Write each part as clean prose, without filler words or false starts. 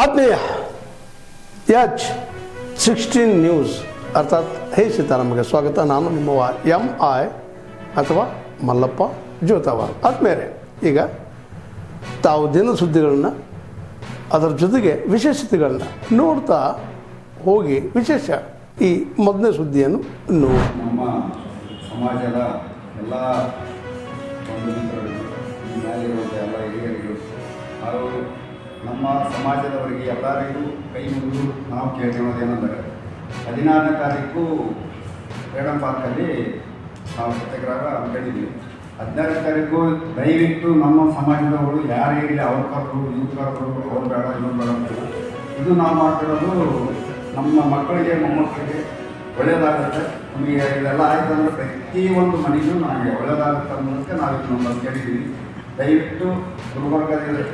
ಆತ್ಮೀಯ H16 news ಅರ್ಥಾತ್ ಹೇ ಸೀತಾರಾಮಗೆ ಸ್ವಾಗತ. ನಾನು ನಿಮ್ಮವ MI ಅಥವಾ ಮಲ್ಲಪ್ಪ ಜೋತಾವಾರ್. ಆದ್ಮೇಲೆ ಈಗ ತಾವು ದಿನ ಸುದ್ದಿಗಳನ್ನ ಅದರ ಜೊತೆಗೆ ವಿಶೇಷತೆಗಳನ್ನ ನೋಡ್ತಾ ಹೋಗಿ ವಿಶೇಷ ಈ ಮೊದಲನೇ ಸುದ್ದಿಯನ್ನು ನೋಡಿ. ನಮ್ಮ ಸಮಾಜದ ಎಲ್ಲ ಬಂಧು ಮಿತ್ರರು, ಮ್ಯಾಲಿರುವಂಥ ಎಲ್ಲ ಹಿರಿಯರಿಗೂ ಹಾಗೂ ನಮ್ಮ ಸಮಾಜದವರಿಗೆ ಎಲ್ಲರಿಗೂ ಕೈ ಮುಗಿದು ನಾವು ಕೇಳ್ಕೊಳ್ಳೋದೇನೆಂದರೆ 16ನೇ ತಾರೀಕು ಫ್ರೀಡಮ್ ಪಾರ್ಕಲ್ಲಿ ನಾವು ಸತ್ಯಾಗ್ರಹ ಹಮ್ಮಿಕೊಂಡಿದ್ವಿ. 16ನೇ ತಾರೀಕು ದಯವಿಟ್ಟು ನಮ್ಮ ಸಮಾಜದವರು ಯಾರೇ ಇರಲಿ, ಅವ್ರ ಕರೆದು ಇವ್ರು ಕರೆದು ಅವ್ರು ಬೇಡ ಇವ್ರು ಬೇಡ ಅಂತಿಲ್ಲ. ಇದು ನಾವು ಮಾಡ್ತಿರೋದು ನಮ್ಮ ಮಕ್ಕಳಿಗೆ ಮೊಮ್ಮಕ್ಕಳಿಗೆ ಒಳ್ಳೆಯದಾಗುತ್ತೆ. ನಮಗೆ ಇದೆಲ್ಲ ಆಯ್ತು ಅಂದರೆ ಪ್ರತಿಯೊಂದು ಮನೆಯೂ ನಮಗೆ ಒಳ್ಳೆಯದಾಗುತ್ತೆ ಅನ್ನೋದಕ್ಕೆ ನಾವು ಇದನ್ನು ಕೇಳಿದ್ದೀವಿ. ದಯವಿಟ್ಟು ಗುಲ್ಬರ್ಗದಲ್ಲಿ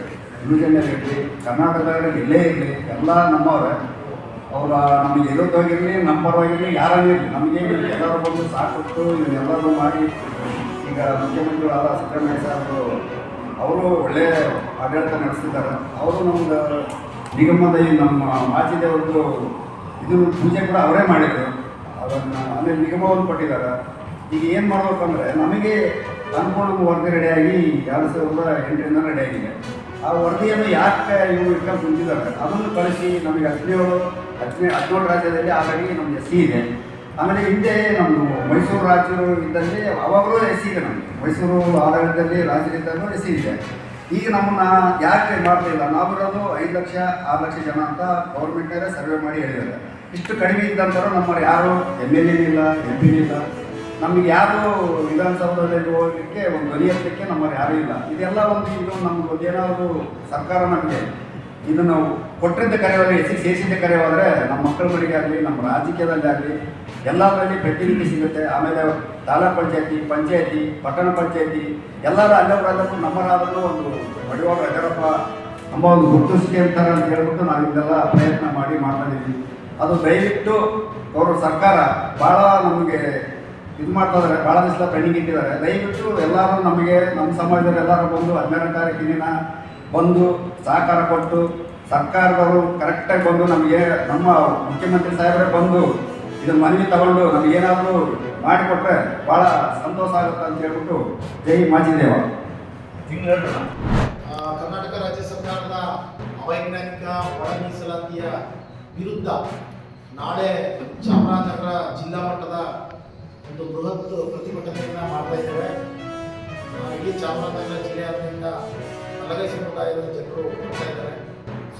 ನ್ಯೂಜೆಂಡಲ್ಲಿರಲಿ, ಕರ್ನಾಟಕದಲ್ಲಿ ಎಲ್ಲೇ ಇರಲಿ, ಎಲ್ಲ ನಮ್ಮವರೇ. ಅವರ ನಮಗೆ ಇರೋದಾಗಿರಲಿ, ನಮ್ಮ ಪರವಾಗಿರಲಿ, ಯಾರಾಗಲಿ ಇರಲಿ, ನಮಗೇನಿಲ್ಲ, ಎಲ್ಲರೂ ಬಂದು ಸಾಕೊಟ್ಟು ಇದನ್ನೆಲ್ಲರೂ ಮಾಡಿ. ಈಗ ಮುಖ್ಯಮಂತ್ರಿಗಳಾದ ಸಿದ್ದರಾಮಯ್ಯ ಸಾಹೇಬರು ಅವರು ಒಳ್ಳೆಯ ಆಡಳಿತ ನಡೆಸ್ತಿದ್ದಾರೆ. ಅವರು ನಮ್ದು ನಿಗಮದ ನಮ್ಮ ಮಾಚಿದೇವ್ರದ್ದು ಇದನ್ನು ಪೂಜೆ ಕೂಡ ಅವರೇ ಮಾಡಿದರು. ಅದನ್ನು ಆಮೇಲೆ ನಿಗಮವನ್ನು ಕೊಟ್ಟಿದ್ದಾರೆ. ಈಗ ಏನು ಮಾಡಬೇಕಂದ್ರೆ ನಮಗೆ ಅನುಕೂಲ ವರದಿ ರೆಡಿಯಾಗಿ 2008ರಿಂದ ರೆಡಿಯಾಗಿದೆ. ಆ ವರದಿಯನ್ನು ಯಾಕೆ ಇವರು ಇಟ್ಕೊಂಡು ಕುಂತಿದ್ದಾರೆ ಅದನ್ನು ಕಳಿಸಿ ನಮಗೆ 17 ರಾಜ್ಯದಲ್ಲಿ ಆಲ್ರೆಡಿ ನಮಗೆ SC ಇದೆ. ಆಮೇಲೆ ಹಿಂದೆ ನಮ್ಮದು ಮೈಸೂರು ರಾಜ್ಯರು ಇದ್ದಲ್ಲಿ ಅವಾಗಲೂ SC ಇದೆ. ನಮಗೆ ಮೈಸೂರು ಆಡಳಿತದಲ್ಲಿ ರಾಜ್ಯದಿಂದಲೂ SC ಇದೆ. ಈಗ ನಮ್ಮನ್ನು ಯಾಕೆ ಮಾಡ್ತಿಲ್ಲ? ನಾವಿರೋದು 5 ಲಕ್ಷ 6 ಲಕ್ಷ ಜನ ಅಂತ ಗೌರ್ಮೆಂಟೇ ಸರ್ವೆ ಮಾಡಿ ಹೇಳಿದ್ದಾರೆ. ಇಷ್ಟು ಕಡಿಮೆ ಇದ್ದಂಥವ್ರು ನಮ್ಮವ್ರು ಯಾರು MLA ಇಲ್ಲ, MP ಇಲ್ಲ. ನಮಗೆ ಯಾರು ವಿಧಾನಸೌಧದಲ್ಲಿ ಹೋಗಲಿಕ್ಕೆ ಒಂದು ಧ್ವನಿ ಎತ್ತಲಿಕ್ಕೆ ನಮ್ಮವ್ರು ಯಾರೂ ಇಲ್ಲ. ಇದೆಲ್ಲ ಒಂದು ಇದು ನಮ್ಗೆ ಏನಾದರೂ ಸರ್ಕಾರ ನಮಗೆ ಇದನ್ನು ಕೊಟ್ಟಿದ್ದ ಕರೆಯೋದ್ರೆ ಸೇರಿಸಿದ್ದ ಕರೆಯೋದ್ರೆ ನಮ್ಮ ಮಕ್ಕಳ ಮನೆಗೆ ಆಗಲಿ, ನಮ್ಮ ರಾಜಕೀಯದಲ್ಲಿ ಆಗಲಿ ಎಲ್ಲದರಲ್ಲಿ ಪ್ರತಿನಿಧಿ ಸಿಗುತ್ತೆ. ಆಮೇಲೆ ತಾಲೂಕು ಪಂಚಾಯತಿ, ಪಟ್ಟಣ ಪಂಚಾಯತಿ ಎಲ್ಲರೂ ಅಲ್ಲವರಾದರೂ ನಮ್ಮರಾದರೂ ಒಂದು ಮಡಿವಾಳ ಯಡಿಯೂರಪ್ಪ ನಮ್ಮ ಒಂದು ಗುರುತಿಸಿಕೆ ಅಂತಾರೆ ಅಂತ ಹೇಳ್ಬಿಟ್ಟು ನಾವು ಇದೆಲ್ಲ ಪ್ರಯತ್ನ ಮಾಡ್ತಾ ಇದ್ದೀವಿ. ಅದು ದಯವಿಟ್ಟು ಅವರು ಸರ್ಕಾರ ಭಾಳ ನಮಗೆ ಇದು ಮಾಡ್ತಾ ಇದ್ದಾರೆ, ಭಾಳ ದಿವಸ ಪೆಂಡಿಂಗ್ ಇಟ್ಟಿದ್ದಾರೆ. ದಯವಿಟ್ಟು ಎಲ್ಲರೂ ನಮಗೆ ನಮ್ಮ ಸಮಾಜದಲ್ಲಿ ಎಲ್ಲರೂ ಬಂದು 12ನೇ ತಾರೀಕಿನ ಬಂದು ಸಹಕಾರ ಕೊಟ್ಟು ಸರ್ಕಾರದವರು ಕರೆಕ್ಟಾಗಿ ಬಂದು ನಮಗೆ ನಮ್ಮ ಮುಖ್ಯಮಂತ್ರಿ ಸಾಹೇಬರೇ ಬಂದು ಇದನ್ನು ಮನವಿ ತಗೊಂಡು ನಮಗೇನಾದರೂ ಮಾಡಿಕೊಟ್ರೆ ಭಾಳ ಸಂತೋಷ ಆಗುತ್ತೆ ಅಂತ ಹೇಳ್ಬಿಟ್ಟು ಜೈ ಮಾಚಿದೇವ. ಕರ್ನಾಟಕ ರಾಜ್ಯ ಸರ್ಕಾರದ ಅವೈಜ್ಞಾನಿಕ ಒಳ ಮೀಸಲಾತಿಯ ವಿರುದ್ಧ ನಾಳೆ ಚಾಮರಾಜನಗರ ಜಿಲ್ಲಾ ಮಟ್ಟದ ಒಂದು ಬೃಹತ್ ಪ್ರತಿಭಟನೆಯನ್ನು ಮಾಡ್ತಾ ಇದ್ದೇವೆ. ಇಡೀ ಚಾಮರಾಜನಗರ ಜಿಲ್ಲೆಯಾದ್ಯಂತ ಹಲಗೈ ಸಮುದಾಯದ ಜನರು ಬರ್ತಾ ಇದ್ದಾರೆ.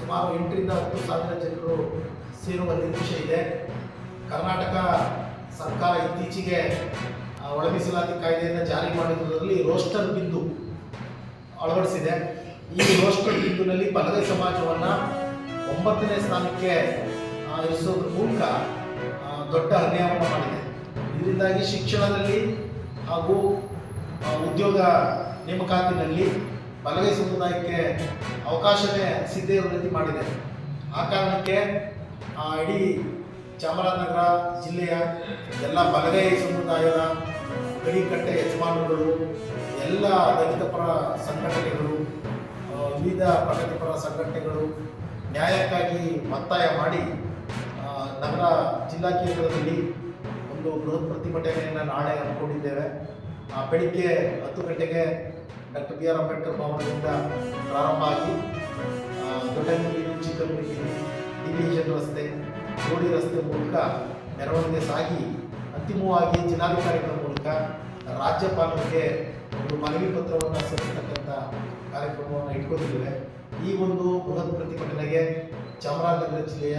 ಸುಮಾರು 8ರಿಂದ 10 ಸಾವಿರ ಜನರು ಸೇರುವ ನಿರೀಕ್ಷೆ ಇದೆ. ಕರ್ನಾಟಕ ಸರ್ಕಾರ ಇತ್ತೀಚೆಗೆ ಒಳ ಮೀಸಲಾತಿ ಕಾಯ್ದೆಯನ್ನು ಜಾರಿ ಮಾಡಿರುವುದರಲ್ಲಿ ರೋಸ್ಟರ್ ಬಿಂದು ಅಳವಡಿಸಿದೆ. ಈ ರೋಸ್ಟರ್ ಬಿಂದುನಲ್ಲಿ ಬಲಗೈ ಸಮಾಜವನ್ನು 9ನೇ ಸ್ಥಾನಕ್ಕೆ ಇರಿಸೋದ್ರ ಮೂಲಕ ದೊಡ್ಡ ಅನ್ಯಾಯವನ್ನು ಮಾಡಿದೆ. ಇದರಿಂದಾಗಿ ಶಿಕ್ಷಣದಲ್ಲಿ ಹಾಗೂ ಉದ್ಯೋಗ ನೇಮಕಾತಿನಲ್ಲಿ ಬಲಗೈ ಸಮುದಾಯಕ್ಕೆ ಅವಕಾಶವೇ ಸಿಗದೇ ಇರೋ ರೀತಿ ಮಾಡಿದೆ. ಆ ಕಾರಣಕ್ಕೆ ಇಡೀ ಚಾಮರಾಜನಗರ ಜಿಲ್ಲೆಯ ಎಲ್ಲ ಬಲಗೈ ಸಮುದಾಯದ ಗಡಿಕಟ್ಟೆ ಯಜಮಾನರುಗಳು, ಎಲ್ಲ ದಲಿತ ಪರ ಸಂಘಟನೆಗಳು, ವಿವಿಧ ಪ್ರಗತಿಪರ ಸಂಘಟನೆಗಳು ನ್ಯಾಯಕ್ಕಾಗಿ ಒತ್ತಾಯ ಮಾಡಿ ನಗರ ಜಿಲ್ಲಾ ಕೇಂದ್ರದಲ್ಲಿ ಒಂದು ಬೃಹತ್ ಪ್ರತಿಭಟನೆಯನ್ನು ನಾಳೆ ಹಮ್ಮಿಕೊಂಡಿದ್ದೇವೆ. ಬೆಳಿಗ್ಗೆ 10 ಗಂಟೆಗೆ ಡಾಕ್ಟರ್ BR ಅಂಬೇಡ್ಕರ್ ಭವನದಿಂದ ಪ್ರಾರಂಭ ಆಗಿ ದೊಡ್ಡಂಗಡಿ, ಚಿಕ್ಕಮಗಳೂರು, ಡಿವಿಷನ್ ರಸ್ತೆ, ಗೋಡಿ ರಸ್ತೆ ಮೂಲಕ ಮೆರವಣಿಗೆ ಸಾಗಿ ಅಂತಿಮವಾಗಿ ಜಿಲ್ಲಾಧಿಕಾರಿಗಳ ಮೂಲಕ ರಾಜ್ಯಪಾಲರಿಗೆ ಒಂದು ಮನವಿ ಪತ್ರವನ್ನು ಸಲ್ಲಿಸತಕ್ಕಂಥ ಕಾರ್ಯಕ್ರಮವನ್ನು ಇಟ್ಕೊಂಡಿದ್ದೇವೆ. ಈ ಒಂದು ಬೃಹತ್ ಪ್ರತಿಭಟನೆಗೆ ಚಾಮರಾಜನಗರ ಜಿಲ್ಲೆಯ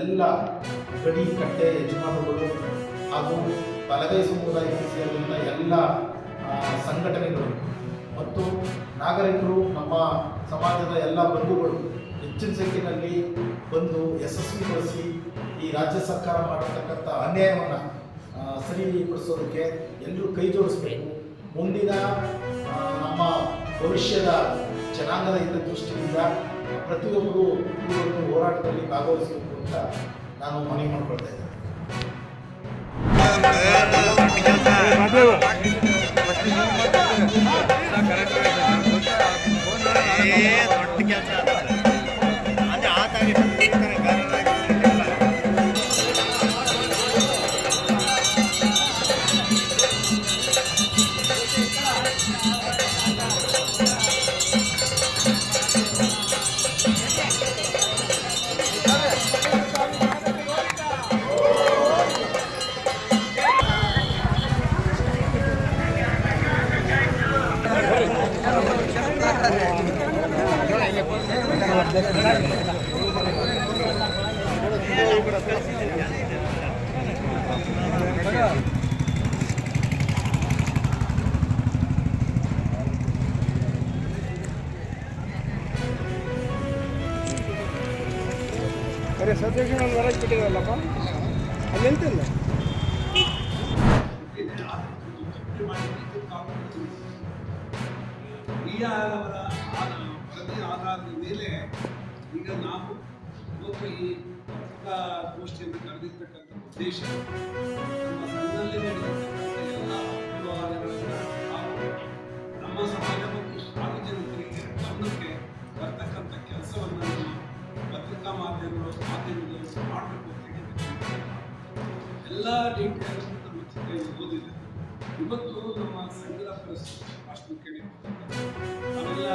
ಎಲ್ಲ ಗಡಿ ಕಟ್ಟೆ ಯಜಮಾನರುಗಳು ಹಾಗೂ ಬಲಗೈ ಸಮುದಾಯಕ್ಕೆ ಸೇರಿದ ಎಲ್ಲ ಸಂಘಟನೆಗಳು ಮತ್ತು ನಾಗರಿಕರು, ನಮ್ಮ ಸಮಾಜದ ಎಲ್ಲ ಬಂಧುಗಳು ಹೆಚ್ಚಿನ ಸಂಖ್ಯೆಯಲ್ಲಿ ಬಂದು ಯಶಸ್ವಿಗೊಳಿಸಿ ಈ ರಾಜ್ಯ ಸರ್ಕಾರ ಮಾಡತಕ್ಕಂಥ ಅನ್ಯಾಯವನ್ನು ಸರಿಪಡಿಸೋದಕ್ಕೆ ಎಲ್ಲರೂ ಕೈ ಜೋಡಿಸಬೇಕು. ಮುಂದಿನ ನಮ್ಮ ಭವಿಷ್ಯದ ಜನಾಂಗದ ಹಿತದೃಷ್ಟಿಯಿಂದ ಪ್ರತಿಯೊಬ್ಬರು ಈ ಒಂದು ಹೋರಾಟದಲ್ಲಿ ಭಾಗವಹಿಸಬೇಕು ಅಂತ ನಾನು ಮನವಿ ಮಾಡಿಕೊಳ್ತಾ ಇದ್ದೇನೆ. ದೊಡ್ಡ ಕೆಲಸ ಅರೆ ಸದ್ಯಕ್ಕೆ ನಾನು ಹೊರಗೆ ಬಿಟ್ಟಿರಲ್ಲಪ್ಪ ಅಲ್ಲಿ ಎಂತಿಲ್ಲ ಅವರ ವರದಿ ಆಧಾರದ ಮೇಲೆ ಈಗ ನಾವು ಇವತ್ತು ಈ ಪತ್ರಿಕಾಗೋಷ್ಠಿಯನ್ನು ಕರೆದಿರ್ತಕ್ಕಂಥ ಉದ್ದೇಶ ನಮ್ಮ ಸಂಘದಲ್ಲಿ ನಡೆದಿರ್ತಕ್ಕಂಥ ಎಲ್ಲ ವ್ಯವಹಾರಗಳನ್ನು ನಾವು ನಮ್ಮ ಸಮಾಜ ಮತ್ತು ಸಾರ್ವಜನಿಕರಿಗೆ ಗಮನಕ್ಕೆ ಬರ್ತಕ್ಕಂಥ ಕೆಲಸವನ್ನು ನಮ್ಮ ಪತ್ರಿಕಾ ಮಾಧ್ಯಮಗಳು ಮಾಡಬೇಕು ಅಂತ ಹೇಳಿ ಎಲ್ಲ ಡೀಟೇಲ್ಸ್ ನಮ್ಮ ಚಿತ್ರ ಓದಿದೆ. ಇವತ್ತು ನಮ್ಮ ಸಂಘದ ಪರಿಸ್ಥಿತಿ ಅಷ್ಟು ಮುಖ್ಯ. ನಾವೆಲ್ಲ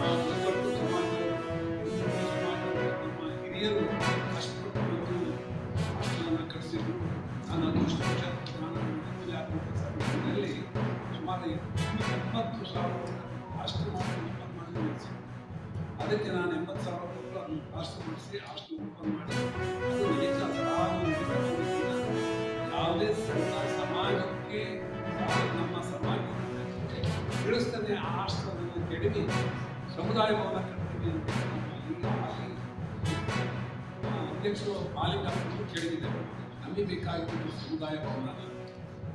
ಒಗ್ಗಟ್ಟು ಸಮಾಜದವರು ನಮ್ಮ ಹಿರಿಯರು ಕಷ್ಟಪಟ್ಟು ಅಷ್ಟನ್ನು ಕಲಿಸಿದ್ರು. ನಾನು ಅದೃಷ್ಟ ನಾನು ಸುಮಾರು 80,000 ಹಾಸ್ಟೆಲ್ ಮಾಡಿ ನಡೆಸಿ, ಅದಕ್ಕೆ ನಾನು 80,000 ಹಾಸ್ಟೆಲ್ ಮಾಡಿಸಿ ಹಾಸ್ಟೆಲ್ ಓಪನ್ ಮಾಡಿ ಅದು ಯಾವುದೇ ಸಮಾಜಕ್ಕೆ ನಮ್ಮ ಸಮಾಜಕ್ಕೆ ತಿಳಿಸ್ತಾನೆ ಆ ಹಾಸ್ಟೆಲನ್ನು ಕೆಡವಿ ಸಮುದಾಯ ಭವನ ಕಟ್ತೀವಿ ಅಂತ ಅಧ್ಯಕ್ಷರು ಮಾಲೀಕರು ಕೇಳಿದ್ದಾರೆ. ನಮಗೆ ಬೇಕಾಗಿದ್ದು ಸಮುದಾಯ ಭವನ,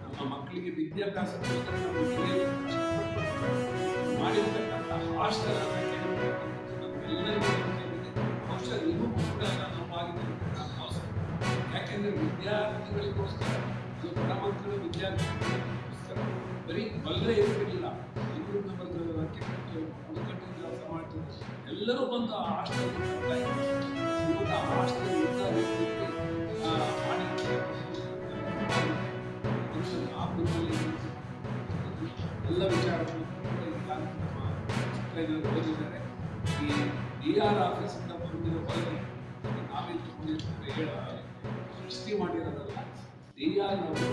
ನಮ್ಮ ಮಕ್ಕಳಿಗೆ ವಿದ್ಯಾಭ್ಯಾಸಕ್ಕೋಸ್ಕರ ನಾವು ಮಾಡಿರ್ತಕ್ಕಂಥ ಹಾಸ್ಟೆಲ್ ಎಲ್ಲರಿಗೂ ಬಹುಶಃ ನೀವು ಕೂಡ ನಮ್ಮವಾಗಿರ್ತಕ್ಕಂಥ ಅವಸರ. ಯಾಕೆಂದರೆ ವಿದ್ಯಾರ್ಥಿಗಳಿಗೋಸ್ಕರ ಬಡ ಮಕ್ಕಳು ವಿದ್ಯಾರ್ಥಿಗಳಿಗೋಸ್ಕರ ಬರೀ ಬಲ್ಲೇ ಇರ್ತಿರಲಿಲ್ಲ, ಇನ್ನೂರು ವರ್ಗಕ್ಕೆ ಬುಡಕಟ್ಟು ಕೆಲಸ ಮಾಡ್ತಿದ್ರು. ಎಲ್ಲರೂ ಬಂದು ಆ ಹಾಸ್ಟೆಲ್ ಬರ್ತಾ ಇದ್ದಾರೆ. ಇವಾಗ ಆ ಹಾಸ್ಟೆಲ್ ಮಾಡಿ ಆ ಪೂರ್ವದಲ್ಲಿ ಎಲ್ಲ ವಿಚಾರಗಳು ಓದಿದ್ದಾರೆ. ಈ DR ಆಫೀಸಿಂದ ಬಂದಿರೋ ವರದಿ ನಾವೇ ತಗೊಂಡಿರ್ತೇವೆ ಸೃಷ್ಟಿ ಮಾಡಿರೋದಲ್ಲ. DR ಅವರು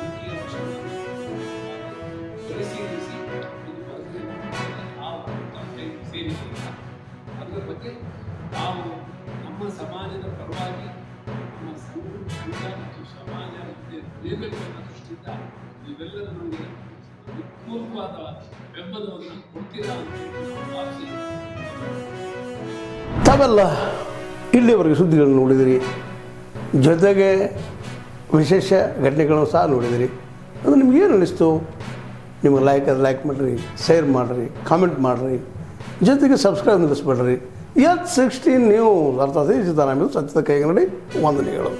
ಅಂಕಿಯ ಅಂಶಗಳನ್ನು ಪರಿಶೀಲಿಸಿ ಒಂದು ವರದಿಯನ್ನು ನಾವು ಸೇರಿದ್ದೀವಿ. ಅದರ ಬಗ್ಗೆ ನಾವು ನಮ್ಮ ಸಮಾಜದ ಪರವಾಗಿ ನಮ್ಮ ಸಂಘ ಮತ್ತು ಸಮಾಜ ಲೇಬೇಕು ಅನ್ನೋ ದೃಷ್ಟಿಯಿಂದ ನೀವೆಲ್ಲರೂ ನಮಗೆ ಪೂರ್ವವಾದ ಬೆಂಬಲವನ್ನು ಕೊಡ್ತೀರಾ ಅಂತ ಭಾವಿಸಿ ತಾವೆಲ್ಲ ಇಲ್ಲಿವರೆಗೆ ಸುದ್ದಿಗಳನ್ನು ನೋಡಿದಿರಿ, ಜೊತೆಗೆ ವಿಶೇಷ ಘಟನೆಗಳನ್ನು ಸಹ ನೋಡಿದಿರಿ. ಅದು ನಿಮ್ಗೇನು ಅನ್ನಿಸ್ತು? ನಿಮಗೆ ಲೈಕ್ ಮಾಡಿರಿ, ಶೇರ್ ಮಾಡಿರಿ, ಕಾಮೆಂಟ್ ಮಾಡಿರಿ, ಜೊತೆಗೆ ಸಬ್ಸ್ಕ್ರೈಬ್ ನಿಲ್ಲಿಸ್ಬೇಡ್ರಿ. H16 ನ್ಯೂಸ್ ಅರ್ಥಾತ್ ಸೀತಾರಾಮ ಸತ್ಯದ ಕೈಗನ್ನಡಿ ವಂದನೆಗಳು.